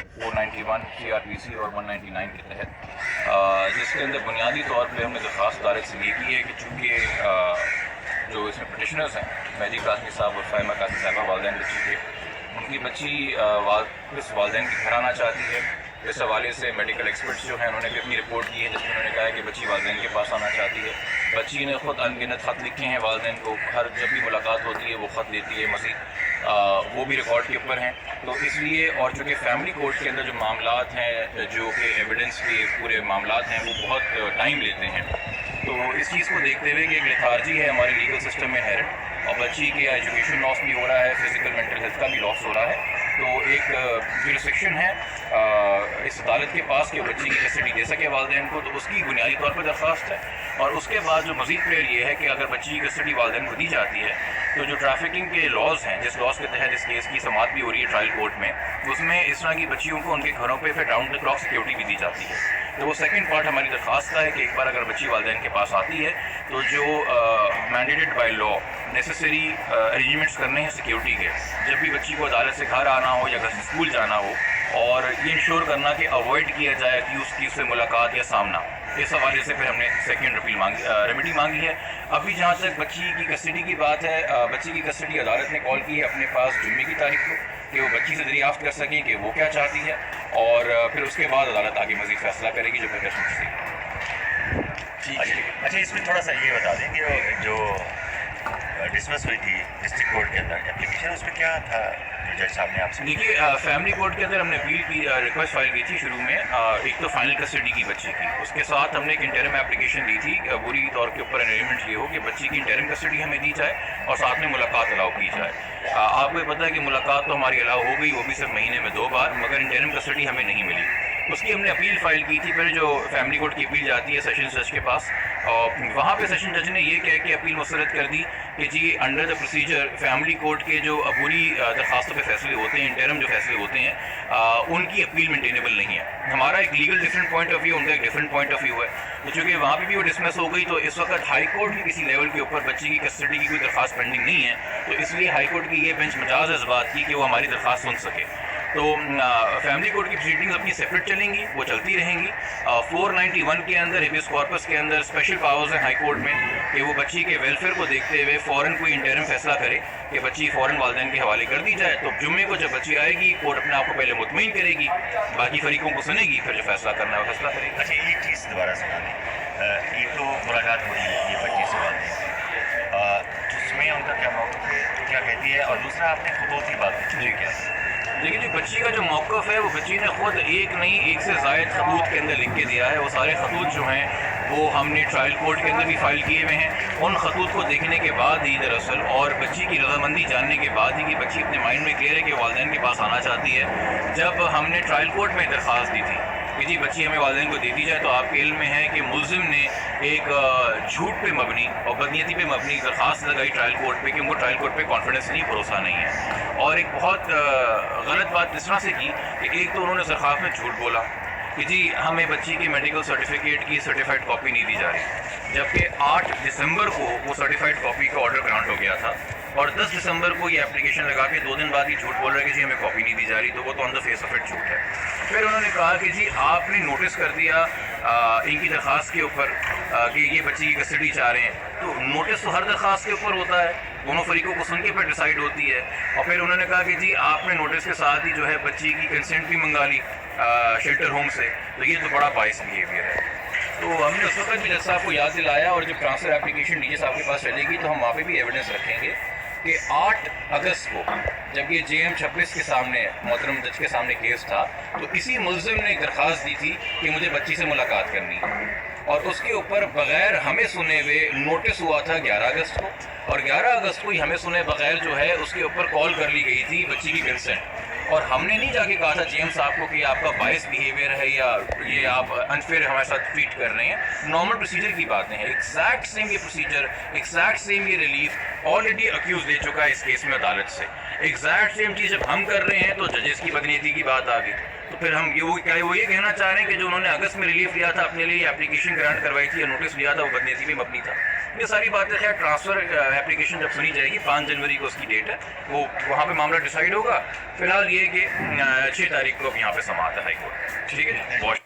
491 CRPC और 199 के तहत, जिसके अंदर बुनियादी तौर पर हमने दरख्वास्त अदालत से ये की है कि चूँकि जो इसमें पटिशनर्स हैं मेहदी कासमी साहब और फ़ाहिमा कासमी साहबा वालिदैन बच्ची के, उनकी बच्ची वापस वालिदैन के घर आना चाहती है। इस हवाले से मेडिकल एक्सपर्ट्स जो हैं उन्होंने भी अपनी रिपोर्ट की है जिसमें उन्होंने कहा है कि बच्ची वालिदैन के पास आना चाहती है। बच्ची ने ख़ुद अनगिनत ख़त लिखे हैं वालिदैन को, हर जब भी मुलाकात होती है वो ख़त देती है मज़ीद, वो भी रिकॉर्ड के ऊपर हैं। तो इसलिए, और चूँकि फैमिली कोर्ट के अंदर जो मामलात हैं, जो कि एविडेंस के पूरे मामलात हैं, वो बहुत टाइम लेते हैं। तो इस चीज़ को देखते हुए कि एक लेथार्जी है हमारे लीगल सिस्टम में है और बच्ची के एजुकेशन लॉस भी हो रहा है, फिजिकल मेंटल हेल्थ का भी लॉस हो रहा है, तो एक जुरिस्डिक्शन है इस अदालत के पास कि बच्ची की कस्टडी दे सके वालिदैन को, तो उसकी बुनियादी तौर पर दरख्वास्त है। और उसके बाद जो मज़ीद प्रेयर ये है कि अगर बच्ची की कस्टडी वालिदैन को दी जाती है तो जो ट्रैफिकिंग के लॉज हैं, जिस लॉज के तहत इस केस की समाअत भी हो रही है ट्रायल कोर्ट में, उसमें इस तरह की बच्चियों को उनके घरों पे फिर राउंड द क्लॉक सिक्योरिटी भी दी जाती है। तो वो सेकंड पार्ट हमारी दरख्वास्त का है कि एक बार अगर बच्ची वालिदैन के पास आती है तो जो mandated by law necessary arrangements करने हैं सिक्योरिटी के, जब भी बच्ची को अदालत से घर आना हो या घर से स्कूल जाना हो, और ये इंश्योर करना कि अवॉइड किया जाए कि उसकी उससे मुलाकात या सामना। इस हवाले से फिर हमने सेकेंड रेमेडी मांगी है। अभी जहाँ तक बच्ची की कस्टडी की बात है, बच्ची की कस्टडी अदालत ने कॉल की है अपने पास जुम्मे की तारीख को कि वो बच्ची से दरियाफ्त कर सकें कि वो क्या चाहती है, और फिर उसके बाद अदालत आगे मज़ीद फैसला करेगी जो फिर ठीक है। अच्छा, इसमें थोड़ा सा ये बता दें कि जो डिसमिस हुई थी डिस्ट्रिक्ट कोर्ट के अंदर एप्लीकेशन, उसमें क्या था जो जज साहब ने आपसे? देखिए, फैमिली कोर्ट के अंदर हमने अपील की, रिक्वेस्ट फाइल की थी शुरू में, एक तो फाइनल कस्टडी की बच्चे की, उसके साथ हमने एक इंटरिम एप्लीकेशन दी थी बुरी तौर के ऊपर अरेंजमेंट ये हो कि बच्ची की इंटरिम कस्टडी हमें दी जाए और साथ में मुलाकात अलाउ की जाए। आपको ये पता है कि मुलाकात तो हमारी अलाउ हो गई, वो भी सिर्फ महीने में 2 बार, मगर इंटरिम कस्टडी हमें नहीं मिली। उसकी हमने अपील फाइल की थी। फिर जो फैमिली कोर्ट की अपील जाती है सेशन जज के पास, और वहाँ पे सेशन जज ने ये कह के अपील मुस्तरद कर दी कि जी under the procedure family court के जो अबूरी दरखास्तों पे फैसले होते हैं, इंटरम जो फैसले होते हैं, उनकी अपील मेंटेनेबल नहीं है। हमारा एक legal different point of view, उनका एक डिफरेंट पॉइंट ऑफ व्यू है। तो चूँकि वहाँ पे भी वो डिसमिस हो गई, तो इस वक्त हाई कोर्ट की किसी लेवल के ऊपर बच्ची की कस्टडी की कोई दरख्वास्त पेंडिंग नहीं है, तो इसलिए हाई कोर्ट की ये बेंच मजाज इस बात की कि वो हमारी दरख्वास्त सुन सके। तो फैमिली कोर्ट की प्रोसीडिंग्स अपनी सेपरेट चलेंगी, वो चलती रहेंगी। 491 के अंदर हेबियस कॉर्पस के अंदर स्पेशल पावर्स हैं हाई कोर्ट में कि वो बच्ची के वेलफेयर को देखते हुए फ़ौरन कोई इंटरिम फैसला करे कि बच्ची फ़ौरन वालिदैन के हवाले कर दी जाए। तो जुम्मे को जब बच्ची आएगी, कोर्ट अपने आप को पहले मुतमईन करेगी, बाकी फरीकों को सुनेगी, फिर जो फैसला करना है वो फैसला करेगी। अच्छा, एक चीज़ दोबारा सुना दें, ये तो मुलाकात हो रही है ये बच्ची से वालिदैन, उसमें उनका क्या मौक़िफ़ है, क्या कहती है? और दूसरा, आपने खतूत की बात की, जी क्या? देखिए, जो बच्ची का जो मौक़िफ़ है, वो बच्ची ने ख़ुद एक नहीं, एक से ज़ायद खतूत के अंदर लिख के दिया है। वो सारे खतूत जो हैं वो हमने ट्रायल कोर्ट के अंदर भी फाइल किए हुए हैं। उन खतूत को देखने के बाद ही दरअसल, और बच्ची की रज़ामंदी जानने के बाद ही कि बच्ची अपने माइंड में क्लियर है कि वालिदैन के पास आना चाहती है, जब हमने ट्रायल कोर्ट में दरख्वास्त दी थी कि जी बच्ची हमें वालिदैन को दे दी जाए, तो आपके इल्म में है कि मुल्ज़िम ने एक झूठ पे मबनी और बदनीयती पे मबनी दरख्वास्त लगाई ट्रायल कोर्ट पे कि उनको ट्रायल कोर्ट पे कॉन्फिडेंस नहीं, भरोसा नहीं है। और एक बहुत गलत बात इस तरह से की कि एक तो उन्होंने दरख्वास्त में झूठ बोला कि जी हमें बच्ची की मेडिकल सर्टिफिकेट की सर्टिफाइड कॉपी नहीं दी जा रही, जबकि 8 दिसंबर को वो सर्टिफाइड कॉपी का ऑर्डर ग्रांट हो गया था, और 10 दिसंबर को ये एप्लीकेशन लगा के 2 दिन बाद ही झूठ बोल रहा है कि जी हमें कॉपी नहीं दी जा रही। तो वो तो on the face of it झूठ है। फिर उन्होंने कहा कि जी आपने नोटिस कर दिया इनकी दरख्वास्त के ऊपर कि ये बच्ची की कस्टडी चाह रहे हैं, तो नोटिस तो हर दरख्वास्त के ऊपर होता है, दोनों फरीकों को सुन के फिर डिसाइड होती है। और फिर उन्होंने कहा कि जी आपने नोटिस के साथ ही जो है बच्ची की कंसेंट भी मंगा ली शेल्टर होम से, तो ये तो बड़ा बाइस बिहेवियर है। तो हमने उस वक्त भी जज साहब को याद दिलाया, और जब ट्रांसफ़र एप्लीकेशन डीजे साहब के पास चलेगी तो हम वहाँ पे भी एविडेंस रखेंगे कि 8 अगस्त को जब ये JM 26 के सामने मोहतरम जज के सामने केस था, तो इसी मुल्ज़िम ने एक दरख्वास्त दी थी कि मुझे बच्ची से मुलाकात करनी है, और उसके ऊपर बग़ैर हमें सुने हुए नोटिस हुआ था 11 अगस्त को, और 11 अगस्त को ही हमें सुने बग़ैर जो है उसके ऊपर कॉल कर ली गई थी बच्ची की कंसेंट। और हमने नहीं जाके कहा था JM साहब को कि आपका बायस बिहेवियर है या ये आप अनफेयर हमारे साथ ट्रीट कर रहे हैं। नॉर्मल प्रोसीजर की बातें हैं, एग्जैक्ट सेम ये प्रोसीजर, एग्जैक्ट सेम ये रिलीफ ऑलरेडी अक्यूज दे चुका है इस केस में अदालत से। एग्जैक्ट सेम चीज़ जब हम कर रहे हैं तो जजेस की बदनीयती की बात आ गई। तो फिर हम वो ये कहना चाह रहे हैं कि जो उन्होंने अगस्त में रिलीफ लिया था अपने लिए, एप्लीकेशन ग्रांट करवाई थी या नोटिस लिया था, वो बदनीयती में मबनी था। یہ ساری باتیں خیر ٹرانسفر اپلیکیشن جب سنی جائے گی 5 جنوری کو اس کی ڈیٹ ہے، وہ وہاں پہ معاملہ ڈیسائیڈ ہوگا. فی الحال یہ کہ 6 تاریخ کو اب یہاں پہ سماعت ہے ہائی کورٹ. ٹھیک ہے.